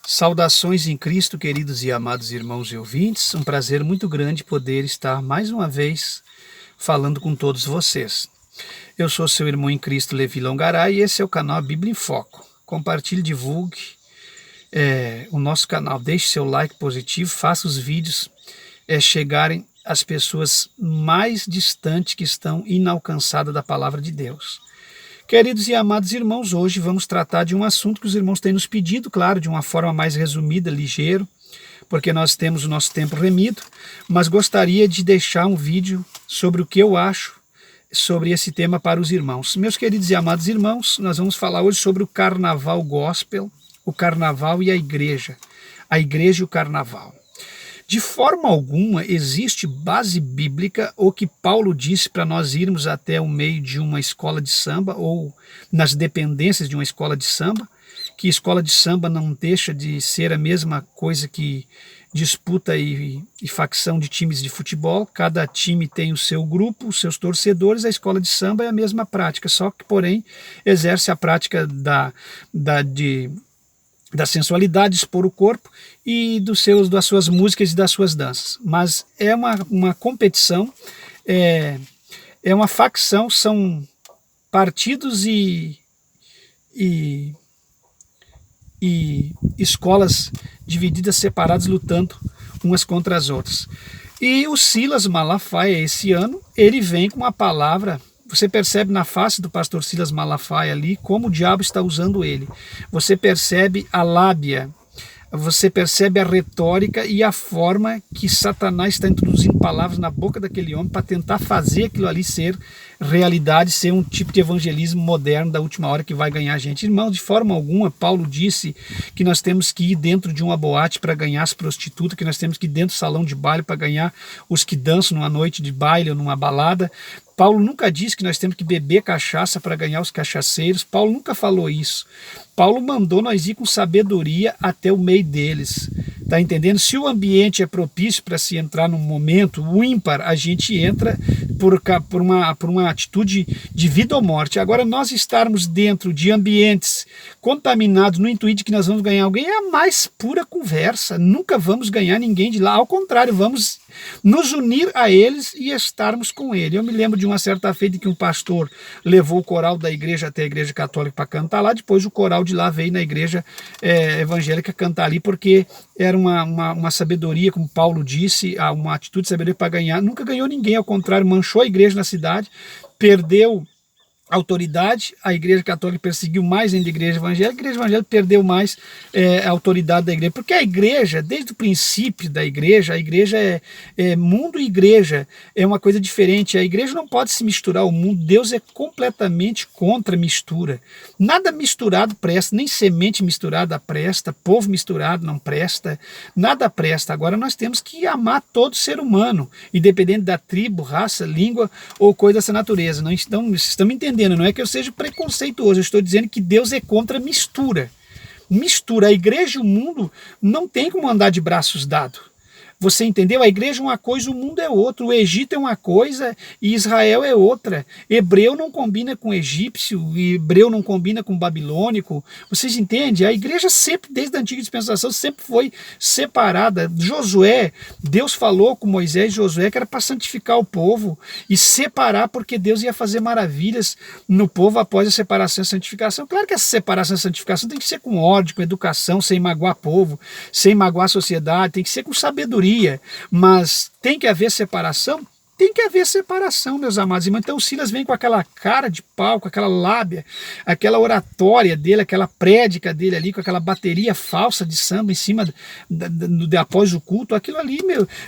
Saudações em Cristo, queridos e amados irmãos e ouvintes. Um prazer muito grande poder estar mais uma vez falando com todos vocês. Eu sou seu irmão em Cristo, Levi Longaray, e esse é o canal Bíblia em Foco. Compartilhe, divulgue o nosso canal, deixe seu like positivo, faça os vídeos chegarem às pessoas mais distantes que estão inalcançadas da palavra de Deus. Queridos e amados irmãos, hoje vamos tratar de um assunto que os irmãos têm nos pedido, claro, de uma forma mais resumida, ligeiro, porque nós temos o nosso tempo remido, mas gostaria de deixar um vídeo sobre o que eu acho sobre esse tema para os irmãos. Meus queridos e amados irmãos, nós vamos falar hoje sobre o carnaval gospel, o carnaval e a igreja e o carnaval. De forma alguma existe base bíblica ou que Paulo disse para nós irmos até o meio de uma escola de samba ou nas dependências de uma escola de samba, que escola de samba não deixa de ser a mesma coisa que disputa e facção de times de futebol. Cada time tem o seu grupo, os seus torcedores. A escola de samba é a mesma prática, só que, porém, exerce a prática da sensualidade, expor o corpo e das suas músicas e das suas danças. Mas é uma competição, é uma facção, são partidos e escolas divididas, separadas, lutando umas contra as outras. E o Silas Malafaia, esse ano, ele vem com uma palavra. Você percebe na face do pastor Silas Malafaia ali como o diabo está usando ele. Você percebe a lábia, você percebe a retórica e a forma que Satanás está introduzindo palavras na boca daquele homem para tentar fazer aquilo ali ser realidade, ser um tipo de evangelismo moderno da última hora que vai ganhar a gente. Irmão, de forma alguma, Paulo disse que nós temos que ir dentro de uma boate para ganhar as prostitutas, que nós temos que ir dentro do salão de baile para ganhar os que dançam numa noite de baile ou numa balada. Paulo nunca disse que nós temos que beber cachaça para ganhar os cachaceiros. Paulo nunca falou isso. Paulo mandou nós ir com sabedoria até o meio deles. Tá entendendo? Se o ambiente é propício para se entrar num momento ímpar, a gente entra por uma atitude de vida ou morte. Agora, nós estarmos dentro de ambientes contaminados no intuito de que nós vamos ganhar alguém é a mais pura conversa. Nunca vamos ganhar ninguém de lá. Ao contrário, vamos nos unir a eles e estarmos com ele. Eu me lembro de uma certa feita que um pastor levou o coral da igreja até a igreja católica para cantar lá, depois o coral de lá veio na igreja evangélica cantar ali, porque era uma sabedoria, como Paulo disse, uma atitude de sabedoria para ganhar. Nunca ganhou ninguém, ao contrário, manchou a igreja na cidade, perdeu autoridade. A igreja católica perseguiu mais ainda a igreja evangélica perdeu mais a autoridade da igreja, porque a igreja, desde o princípio da igreja, a igreja é mundo e igreja, é uma coisa diferente. A igreja não pode se misturar ao mundo. Deus é completamente contra a mistura. Nada misturado presta, nem semente misturada presta, povo misturado não presta, nada presta. Agora nós temos que amar todo ser humano, independente da tribo, raça, língua ou coisa dessa natureza. Não estamos entendendo. Não é que eu seja preconceituoso, eu estou dizendo que Deus é contra mistura. Mistura. A igreja e o mundo não tem como andar de braços dados. Você entendeu? A igreja é uma coisa, o mundo é outra. O Egito é uma coisa e Israel é outra. Hebreu não combina com egípcio, hebreu não combina com babilônico. Vocês entendem? A igreja sempre, desde a antiga dispensação, sempre foi separada. Josué, Deus falou com Moisés e Josué que era para santificar o povo e separar, porque Deus ia fazer maravilhas no povo após a separação e a santificação. Claro que essa separação e santificação tem que ser com ordem, com educação, sem magoar povo, sem magoar a sociedade, tem que ser com sabedoria. Mas tem que haver separação? Tem que haver separação, meus amados irmãos. Então o Silas vem com aquela cara de pau, com aquela lábia, aquela oratória dele, aquela prédica dele ali, com aquela bateria falsa de samba em cima após o culto. Aquilo ali,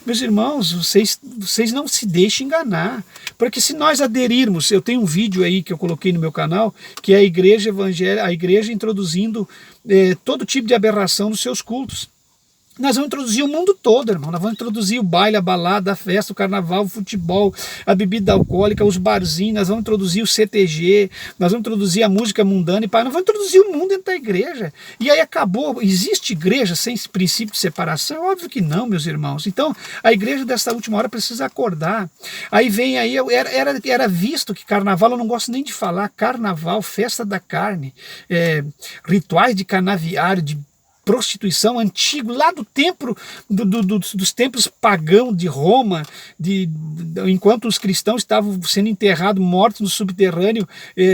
meus irmãos, vocês não se deixem enganar. Porque se nós aderirmos, eu tenho um vídeo aí que eu coloquei no meu canal, que é a igreja evangélica, a igreja introduzindo todo tipo de aberração nos seus cultos. Nós vamos introduzir o mundo todo, irmão. Nós vamos introduzir o baile, a balada, a festa, o carnaval, o futebol, a bebida alcoólica, os barzinhos. Nós vamos introduzir o CTG, nós vamos introduzir a música mundana e nós vamos introduzir o mundo dentro da igreja. E aí acabou. Existe igreja sem esse princípio de separação? Óbvio que não, meus irmãos. Então, a igreja dessa última hora precisa acordar. Aí vem aí, era visto que carnaval, eu não gosto nem de falar, carnaval, festa da carne, rituais de canaviário, de prostituição antigo, lá do templo, dos templos pagãos de Roma, enquanto os cristãos estavam sendo enterrados, mortos no subterrâneo,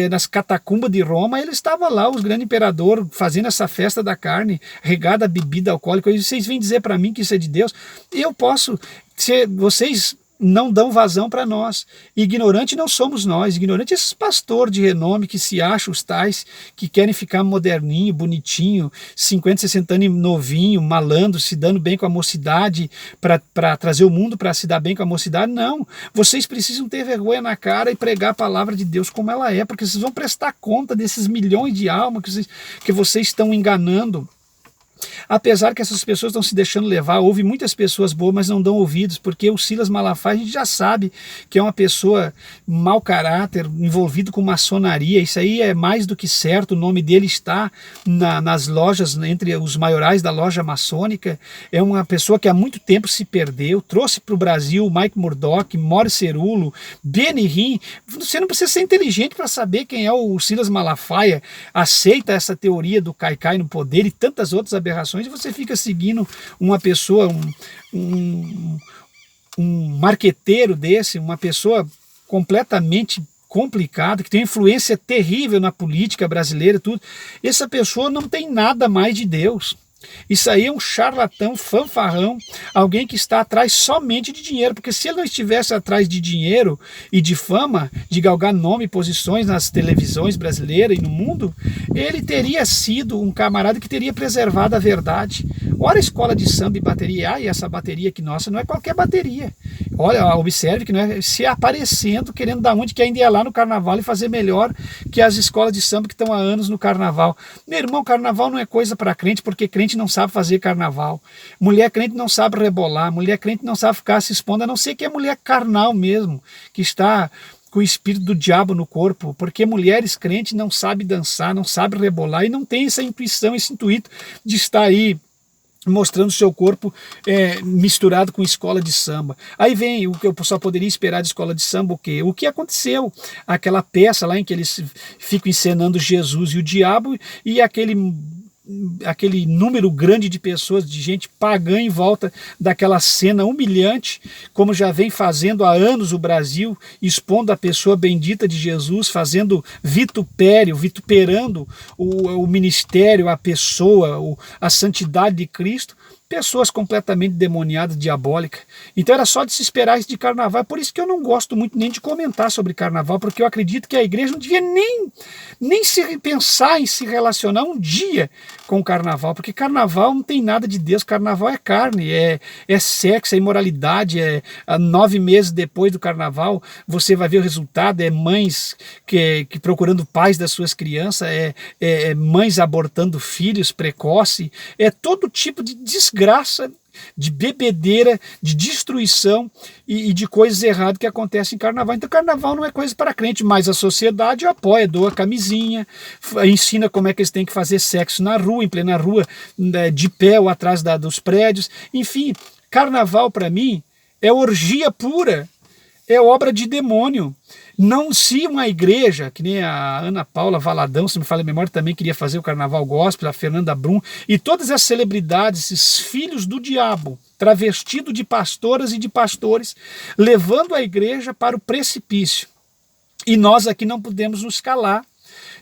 nas catacumbas de Roma, ele estava lá, o grande imperador, fazendo essa festa da carne, regada a bebida alcoólica. E vocês vêm dizer para mim que isso é de Deus? Eu posso ser, vocês não dão vazão para nós. Ignorante não somos nós, ignorante é esses pastores de renome que se acham os tais, que querem ficar moderninho, bonitinho, 50, 60 anos novinho, malandro, se dando bem com a mocidade, para trazer o mundo para se dar bem com a mocidade. Não, vocês precisam ter vergonha na cara e pregar a palavra de Deus como ela é, porque vocês vão prestar conta desses milhões de almas que vocês estão enganando. Apesar que essas pessoas estão se deixando levar, houve muitas pessoas boas, mas não dão ouvidos, porque o Silas Malafaia a gente já sabe que é uma pessoa mau caráter, envolvido com maçonaria. Isso aí é mais do que certo, o nome dele está nas lojas, entre os maiorais da loja maçônica. É uma pessoa que há muito tempo se perdeu, trouxe para o Brasil Mike Murdock, Maurice Cerulo, Benny Hinn. Você não precisa ser inteligente para saber quem é o Silas Malafaia, aceita essa teoria do Caicai no poder e tantas outras aberrações, e você fica seguindo uma pessoa, um marqueteiro desse, uma pessoa completamente complicada, que tem influência terrível na política brasileira, tudo. Essa pessoa não tem nada mais de Deus. Isso aí é um charlatão, fanfarrão, alguém que está atrás somente de dinheiro, porque se ele não estivesse atrás de dinheiro e de fama, de galgar nome e posições nas televisões brasileiras e no mundo, ele teria sido um camarada que teria preservado a verdade. Ora, a escola de samba e bateria, e essa bateria aqui nossa não é qualquer bateria. Olha, observe que não é se aparecendo, querendo dar onde que ainda ia lá no carnaval e fazer melhor que as escolas de samba que estão há anos no carnaval. Meu irmão, carnaval não é coisa para crente, porque crente não sabe fazer carnaval. Mulher crente não sabe rebolar, mulher crente não sabe ficar se expondo, a não ser que é mulher carnal mesmo, que está com o espírito do diabo no corpo, porque mulheres crentes não sabem dançar, não sabem rebolar e não tem essa intuição, esse intuito de estar aí mostrando seu corpo misturado com escola de samba. Aí vem o que eu só poderia esperar de escola de samba, o quê? O que aconteceu? Aquela peça lá em que eles ficam encenando Jesus e o diabo, e aquele número grande de pessoas, de gente pagã em volta daquela cena humilhante, como já vem fazendo há anos o Brasil, expondo a pessoa bendita de Jesus, fazendo vituperando o ministério, a pessoa, a santidade de Cristo. Pessoas completamente demoniadas, diabólicas. Então era só de se esperar isso de carnaval. É por isso que eu não gosto muito nem de comentar sobre carnaval, porque eu acredito que a igreja não devia nem se pensar em se relacionar um dia com o carnaval, porque carnaval não tem nada de Deus. Carnaval é carne, é sexo, é imoralidade, 9 meses depois do carnaval você vai ver o resultado, mães que procurando pais das suas crianças, mães abortando filhos precoce, todo tipo de desgraça, de bebedeira, de destruição e de coisas erradas que acontecem em carnaval. Então carnaval não é coisa para crente, mas a sociedade apoia, doa camisinha, ensina como é que eles têm que fazer sexo na rua, em plena rua, de pé ou atrás dos prédios. Enfim, carnaval para mim é orgia pura, é obra de demônio. Não, se uma igreja, que nem a Ana Paula Valadão, se me falha a memória, também queria fazer o carnaval gospel, a Fernanda Brum, e todas as celebridades, esses filhos do diabo, travestidos de pastoras e de pastores, levando a igreja para o precipício. E nós aqui não podemos nos calar,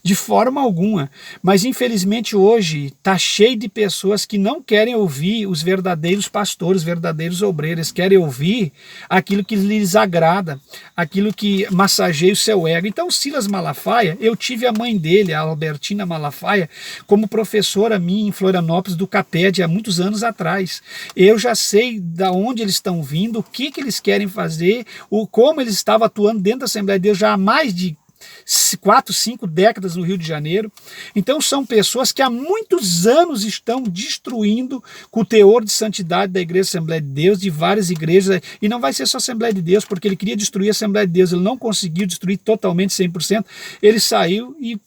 de forma alguma, mas infelizmente hoje está cheio de pessoas que não querem ouvir os verdadeiros pastores, os verdadeiros obreiros, querem ouvir aquilo que lhes agrada, aquilo que massageia o seu ego. Então o Silas Malafaia, eu tive a mãe dele, a Albertina Malafaia, como professora minha em Florianópolis do CAPED há muitos anos atrás. Eu já sei da onde eles estão vindo, o que eles querem fazer, como eles estavam atuando dentro da Assembleia de Deus já há mais de 4, 5 décadas no Rio de Janeiro. Então são pessoas que há muitos anos estão destruindo com o teor de santidade da Igreja Assembleia de Deus, de várias igrejas, e não vai ser só Assembleia de Deus, porque ele queria destruir a Assembleia de Deus, ele não conseguiu destruir totalmente 100%, ele saiu e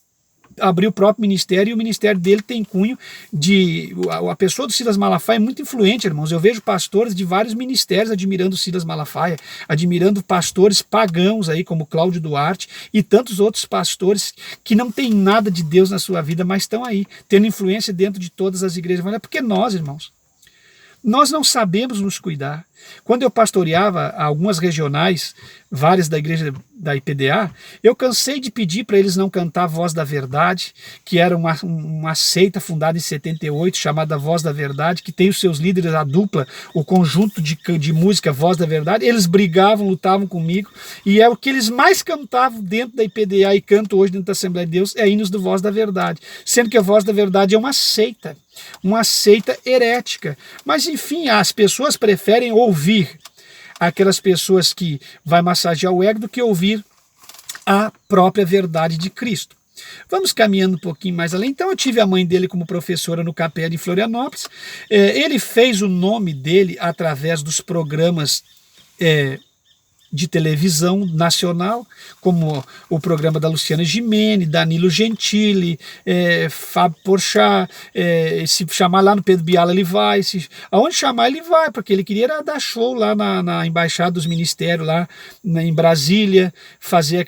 abrir o próprio ministério, e o ministério dele tem cunho de... A pessoa do Silas Malafaia é muito influente, irmãos. Eu vejo pastores de vários ministérios admirando o Silas Malafaia, admirando pastores pagãos aí, como Cláudio Duarte, e tantos outros pastores que não têm nada de Deus na sua vida, mas estão aí, tendo influência dentro de todas as igrejas. Mas é porque nós, irmãos, nós não sabemos nos cuidar. Quando eu pastoreava algumas regionais, várias da igreja da IPDA, eu cansei de pedir para eles não cantar Voz da Verdade, que era uma seita fundada em 78, chamada Voz da Verdade, que tem os seus líderes, a dupla, o conjunto de música Voz da Verdade. Eles brigavam, lutavam comigo, e é o que eles mais cantavam dentro da IPDA e canto hoje dentro da Assembleia de Deus, é hinos do Voz da Verdade, sendo que a Voz da Verdade é uma seita herética. Mas enfim, as pessoas preferem ouvir aquelas pessoas que vai massagear o ego do que ouvir a própria verdade de Cristo. Vamos caminhando um pouquinho mais além. Então eu tive a mãe dele como professora no Capela em Florianópolis. Ele fez o nome dele através dos programas de televisão nacional, como o programa da Luciana Gimenez, Danilo Gentili, Fábio Porchat, se chamar lá no Pedro Biala ele vai, aonde chamar ele vai, porque ele queria dar show lá na Embaixada dos Ministérios, lá em Brasília, fazer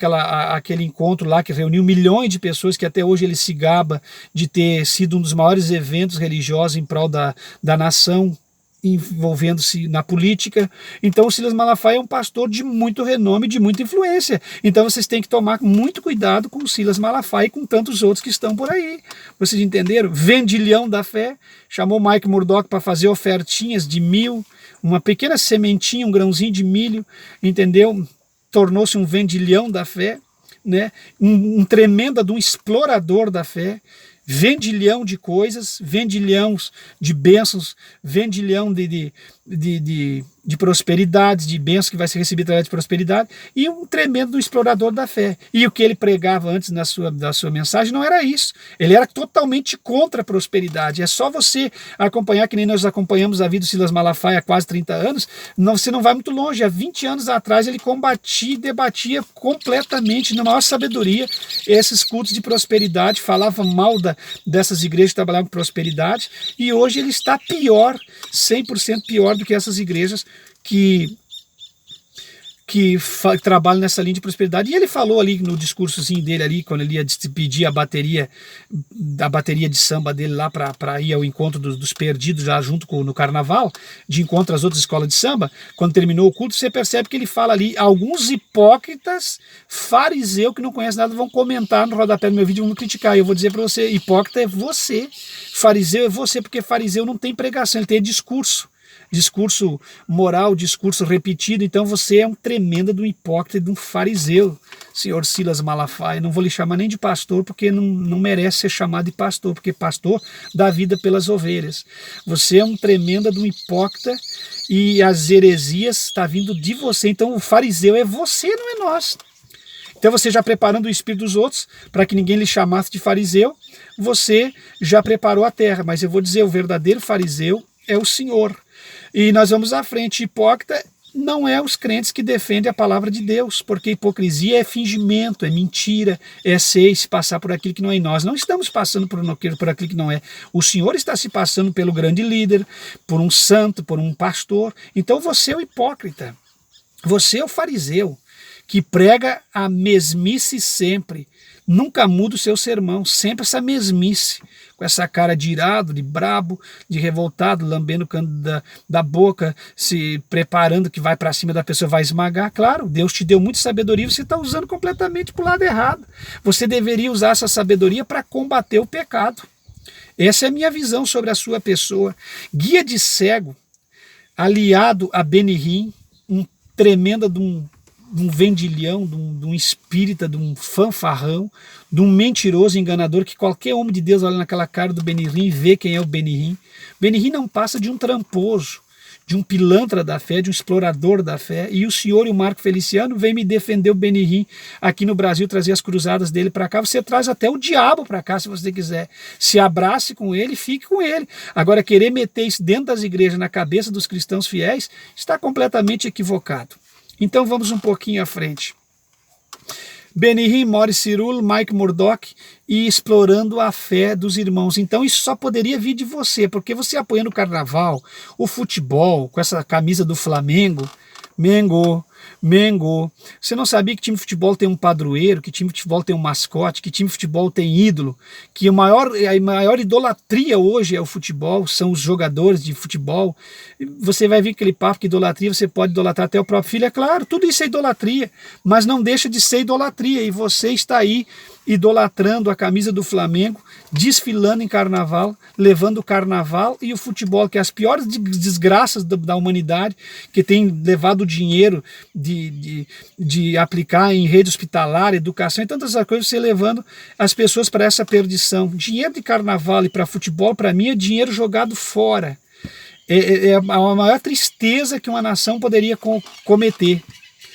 aquele encontro lá que reuniu milhões de pessoas, que até hoje ele se gaba de ter sido um dos maiores eventos religiosos em prol da nação, envolvendo-se na política. Então o Silas Malafaia é um pastor de muito renome, de muita influência. Então vocês têm que tomar muito cuidado com o Silas Malafaia e com tantos outros que estão por aí. Vocês entenderam? Vendilhão da fé, chamou Mike Murdock para fazer ofertinhas de 1.000, uma pequena sementinha, um grãozinho de milho, entendeu? Tornou-se um vendilhão da fé, né? Um tremenda de um explorador da fé, vendilhão de coisas, vendilhão de bênçãos, vendilhão de prosperidades, de bênçãos que vai ser recebido através de prosperidade, e um tremendo explorador da fé. E o que ele pregava antes da sua mensagem não era isso. Ele era totalmente contra a prosperidade. É só você acompanhar, que nem nós acompanhamos a vida do Silas Malafaia há quase 30 anos, você não vai muito longe. Há 20 anos atrás ele combatia e debatia completamente, na maior sabedoria, esses cultos de prosperidade, falava mal dessas igrejas que trabalhavam com prosperidade, e hoje ele está pior, 100% pior do que essas igrejas que trabalham nessa linha de prosperidade. E ele falou ali no discursozinho dele ali, quando ele ia despedir a bateria de samba dele lá para ir ao encontro dos perdidos já junto no carnaval, de encontro às outras escolas de samba, quando terminou o culto, você percebe que ele fala ali, alguns hipócritas, fariseu que não conhecem nada, vão comentar no rodapé do meu vídeo, vão me criticar. E eu vou dizer para você, hipócrita é você, fariseu é você, porque fariseu não tem pregação, ele tem discurso moral, discurso repetido. Então você é um tremendo de um hipócrita, de um fariseu, senhor Silas Malafaia. Não vou lhe chamar nem de pastor, porque não merece ser chamado de pastor, porque pastor dá vida pelas ovelhas. Você é um tremendo de um hipócrita, e as heresias estão vindo de você. Então o fariseu é você, não é nós. Então você já preparando o espírito dos outros, para que ninguém lhe chamasse de fariseu, você já preparou a terra. Mas eu vou dizer, o verdadeiro fariseu é o Senhor. E nós vamos à frente. Hipócrita não é os crentes que defendem a palavra de Deus, porque hipocrisia é fingimento, é mentira, é se passar por aquilo que não é em nós. Não estamos passando por aquilo que não é. O Senhor está se passando pelo grande líder, por um santo, por um pastor. Então você é o hipócrita, você é o fariseu, que prega a mesmice sempre, nunca muda o seu sermão, sempre essa mesmice, com essa cara de irado, de brabo, de revoltado, lambendo o canto da boca, se preparando que vai para cima da pessoa, vai esmagar. Claro, Deus te deu muita sabedoria, você está usando completamente para o lado errado. Você deveria usar essa sabedoria para combater o pecado. Essa é a minha visão sobre a sua pessoa. Guia de cego, aliado a Benihim, um tremenda de um vendilhão, de um espírita, de um fanfarrão, de um mentiroso enganador, que qualquer homem de Deus olha naquela cara do Benihim e vê quem é o Benihim. Benihim não passa de um tramposo, de um pilantra da fé, de um explorador da fé. E o senhor e o Marco Feliciano vem me defender o Benihim aqui no Brasil, trazer as cruzadas dele para cá. Você traz até o diabo para cá, se você quiser. Se abrace com ele, fique com ele. Agora, querer meter isso dentro das igrejas, na cabeça dos cristãos fiéis, está completamente equivocado. Então vamos um pouquinho à frente. Benihim, Maurice Cirulo, Mike Murdock, e explorando a fé dos irmãos. Então isso só poderia vir de você, porque você apoiando o carnaval, o futebol, com essa camisa do Flamengo, Mengo. Você não sabia que time de futebol tem um padroeiro, que time de futebol tem um mascote, que time de futebol tem ídolo, que a maior idolatria hoje é o futebol, são os jogadores de futebol. Você vai ver aquele papo que idolatria, você pode idolatrar até o próprio filho. É claro, tudo isso é idolatria, mas não deixa de ser idolatria, e você está aí idolatrando a camisa do Flamengo, desfilando em carnaval, levando o carnaval e o futebol, que é as piores desgraças da humanidade, que tem levado o dinheiro de aplicar em rede hospitalar, educação e tantas coisas, você levando as pessoas para essa perdição. Dinheiro de carnaval e para futebol, para mim, é dinheiro jogado fora. É a maior tristeza que uma nação poderia cometer.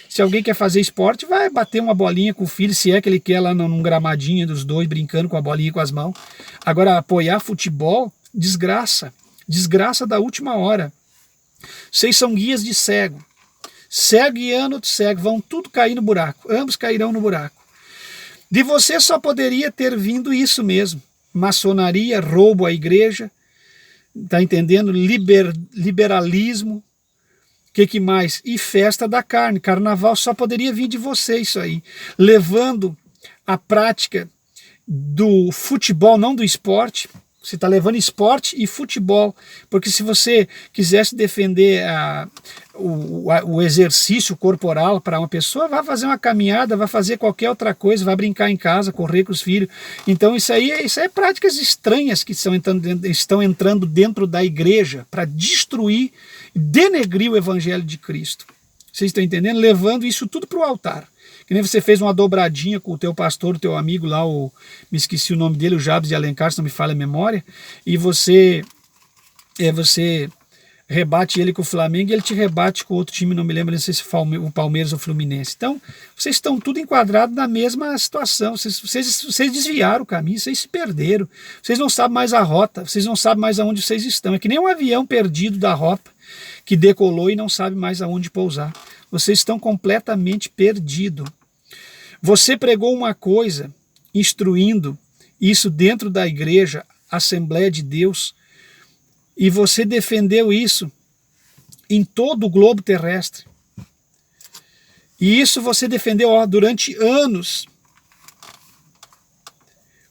Se alguém quer fazer esporte, vai bater uma bolinha com o filho, se é que ele quer, lá num gramadinho dos dois, brincando com a bolinha e com as mãos. Agora, apoiar futebol, desgraça. Desgraça da última hora. Vocês são guias de cego. Cego guiando outro cego, vão tudo cair no buraco. Ambos cairão no buraco. De você só poderia ter vindo isso mesmo. Maçonaria, roubo à igreja, tá entendendo? Liberalismo. O que mais? E festa da carne. Carnaval só poderia vir de você isso aí. Levando a prática do futebol, não do esporte. Você está levando esporte e futebol. Porque se você quisesse defender o exercício corporal para uma pessoa, vai fazer uma caminhada, vai fazer qualquer outra coisa, vai brincar em casa, correr com os filhos. Então isso aí é práticas estranhas que estão entrando dentro da igreja para destruir, denegrir o evangelho de Cristo. Vocês estão entendendo? Levando isso tudo para o altar. Que nem você fez uma dobradinha com o teu pastor, o teu amigo lá, me esqueci o nome dele, o Jabes de Alencar, se não me falha a memória, e você rebate ele com o Flamengo e ele te rebate com outro time, não me lembro, não sei se o Palmeiras ou o Fluminense. Então, vocês estão tudo enquadrados na mesma situação, vocês desviaram o caminho, vocês se perderam, vocês não sabem mais a rota, vocês não sabem mais aonde vocês estão. É que nem um avião perdido da rota, que decolou e não sabe mais aonde pousar. Vocês estão completamente perdidos. Você pregou uma coisa, instruindo isso dentro da igreja, Assembleia de Deus, e você defendeu isso em todo o globo terrestre. E isso você defendeu durante anos.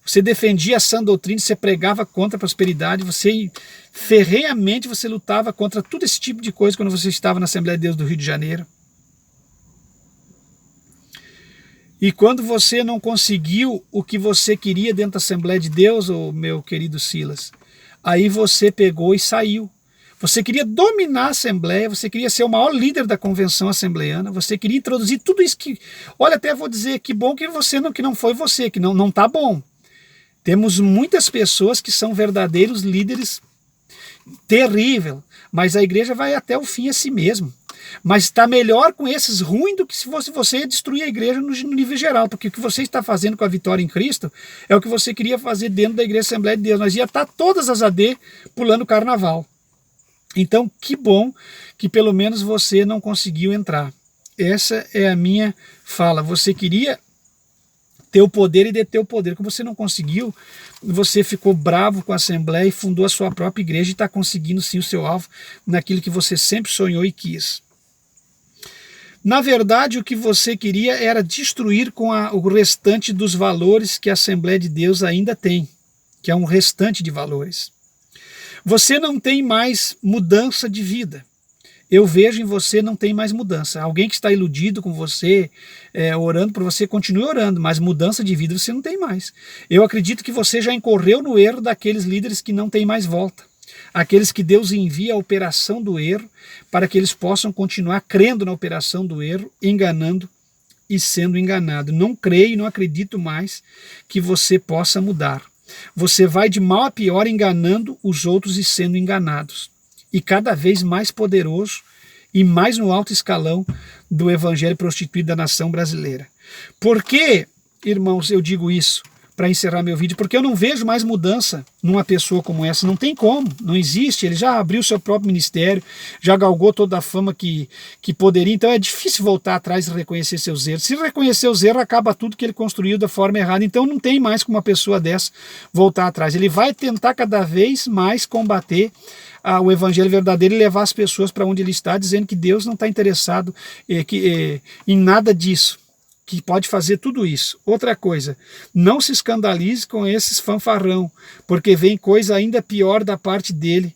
Você defendia a sã doutrina, você pregava contra a prosperidade, ferrenhamente você lutava contra todo esse tipo de coisa quando você estava na Assembleia de Deus do Rio de Janeiro. E quando você não conseguiu o que você queria dentro da Assembleia de Deus, meu querido Silas, aí você pegou e saiu. Você queria dominar a Assembleia, você queria ser o maior líder da convenção assembleiana, você queria introduzir tudo isso que... Olha, até vou dizer, que bom que não foi você, que não está bom. Temos muitas pessoas que são verdadeiros líderes, terrível, mas a igreja vai até o fim a si mesmo. Mas está melhor com esses ruins do que se fosse você destruir a igreja no nível geral, porque o que você está fazendo com a vitória em Cristo é o que você queria fazer dentro da igreja Assembleia de Deus. Nós ia estar todas as AD pulando carnaval. Então, que bom que pelo menos você não conseguiu entrar. Essa é a minha fala. Você queria ter o poder e deter o poder. Como você não conseguiu, você ficou bravo com a Assembleia e fundou a sua própria igreja e está conseguindo sim o seu alvo naquilo que você sempre sonhou e quis. Na verdade, o que você queria era destruir com o restante dos valores que a Assembleia de Deus ainda tem, que é um restante de valores. Você não tem mais mudança de vida. Eu vejo em você não tem mais mudança. Alguém que está iludido com você, orando por você, continue orando, mas mudança de vida você não tem mais. Eu acredito que você já incorreu no erro daqueles líderes que não têm mais volta. Aqueles que Deus envia a operação do erro para que eles possam continuar crendo na operação do erro, enganando e sendo enganado. Não creio e não acredito mais que você possa mudar. Você vai de mal a pior enganando os outros e sendo enganados. E cada vez mais poderoso e mais no alto escalão do evangelho prostituído da nação brasileira. Por que, irmãos, eu digo isso? para encerrar meu vídeo, porque eu não vejo mais mudança numa pessoa como essa, não tem como, não existe. Ele já abriu seu próprio ministério, já galgou toda a fama que poderia, então é difícil voltar atrás e reconhecer seus erros. Se reconhecer os erros, acaba tudo que ele construiu da forma errada, então não tem mais como uma pessoa dessa voltar atrás. Ele vai tentar cada vez mais combater o evangelho verdadeiro e levar as pessoas para onde ele está, dizendo que Deus não está interessado em nada disso, que pode fazer tudo isso. Outra coisa, não se escandalize com esses fanfarrão, porque vem coisa ainda pior da parte dele.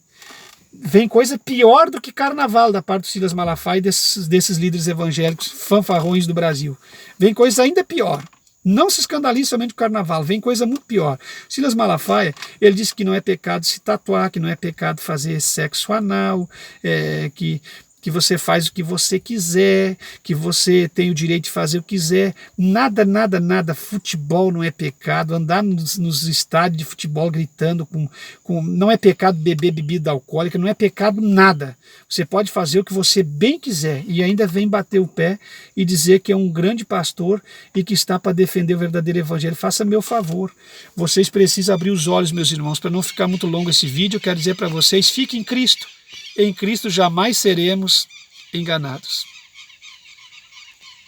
Vem coisa pior do que carnaval da parte do Silas Malafaia e desses líderes evangélicos fanfarrões do Brasil. Vem coisa ainda pior. Não se escandalize somente com o carnaval, vem coisa muito pior. Silas Malafaia, ele disse que não é pecado se tatuar, que não é pecado fazer sexo anal, que você faz o que você quiser, que você tem o direito de fazer o que quiser. Nada, nada, nada. Futebol não é pecado. Andar nos estádios de futebol gritando, não é pecado beber bebida alcoólica, não é pecado nada. Você pode fazer o que você bem quiser e ainda vem bater o pé e dizer que é um grande pastor e que está para defender o verdadeiro evangelho. Faça meu favor. Vocês precisam abrir os olhos, meus irmãos, para não ficar muito longo esse vídeo. Eu quero dizer para vocês, fiquem em Cristo. Em Cristo jamais seremos enganados.